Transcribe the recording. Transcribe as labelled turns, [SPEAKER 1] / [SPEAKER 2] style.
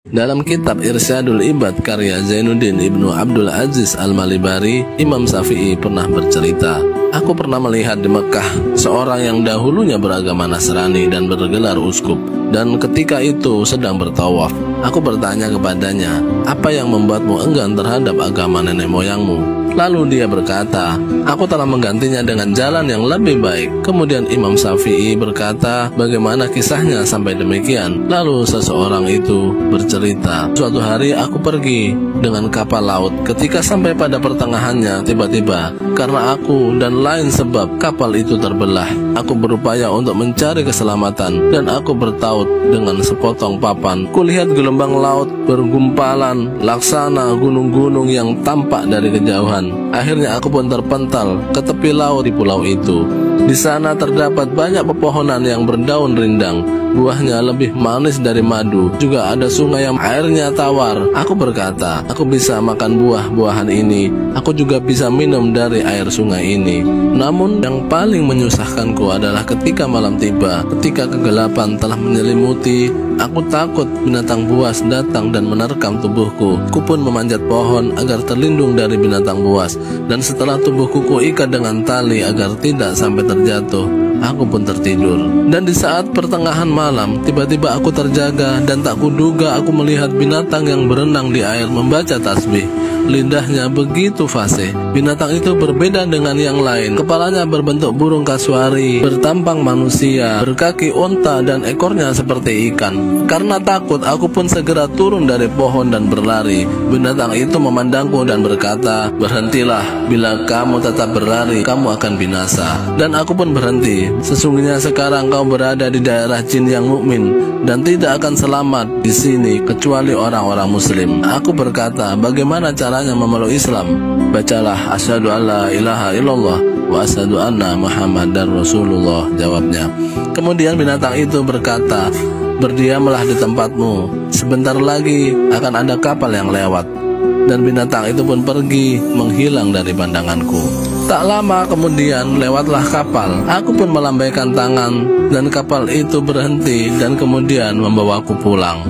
[SPEAKER 1] Dalam kitab Irsyadul Ibad karya Zainuddin Ibnu Abdul Aziz Al-Malibari, Imam Syafi'i pernah bercerita, "Aku pernah melihat di Mekah seorang yang dahulunya beragama Nasrani dan bergelar uskup, dan ketika itu sedang bertawaf. Aku bertanya kepadanya, 'Apa yang membuatmu enggan terhadap agama nenek moyangmu?' Lalu dia berkata, 'Aku telah menggantinya dengan jalan yang lebih baik.' Kemudian Imam Syafi'i berkata, 'Bagaimana kisahnya sampai demikian?' Lalu seseorang itu bercerita, 'Suatu hari aku pergi dengan kapal laut. Ketika sampai pada pertengahannya, tiba-tiba karena aku dan lain sebab kapal itu terbelah. Aku berupaya untuk mencari keselamatan dan aku bertaut dengan sepotong papan. Kulihat gelombang laut bergumpalan laksana gunung-gunung yang tampak dari kejauhan. Akhirnya aku pun terpental ke tepi laut di pulau itu. Di sana terdapat banyak pepohonan yang berdaun rindang. Buahnya lebih manis dari madu. Juga ada sungai yang airnya tawar. Aku berkata, aku bisa makan buah-buahan ini. Aku juga bisa minum dari air sungai ini. Namun yang paling menyusahkanku adalah ketika malam tiba, ketika kegelapan telah menyelimuti. Aku takut binatang buas datang dan menerkam tubuhku. Ku pun memanjat pohon agar terlindung dari binatang buas. Dan setelah tubuhku kuikat dengan tali agar tidak sampai terjatuh, aku pun tertidur. Dan di saat pertengahan malam, tiba-tiba aku terjaga dan tak kuduga aku melihat binatang yang berenang di air membaca tasbih. Lidahnya begitu fasih. Binatang itu berbeda dengan yang lain. Kepalanya berbentuk burung kasuari, bertampang manusia, berkaki unta dan ekornya seperti ikan. Karena takut, aku pun segera turun dari pohon dan berlari. Binatang itu memandangku dan berkata, "Berhentilah, bila kamu tetap berlari, kamu akan binasa." Dan aku pun berhenti. Sesungguhnya sekarang kau berada di daerah jin yang mukmin dan tidak akan selamat di sini kecuali orang-orang muslim. Aku berkata, "Bagaimana caranya memeluk Islam?" "Bacalah asyhadu alla ilaha illallah wa asyhadu anna muhammadar rasulullah," jawabnya. Kemudian binatang itu berkata, "Berdiamlah di tempatmu, sebentar lagi akan ada kapal yang lewat." Dan binatang itu pun pergi menghilang dari pandanganku. Tak lama kemudian lewatlah kapal. Aku pun melambaikan tangan dan kapal itu berhenti dan kemudian membawaku pulang.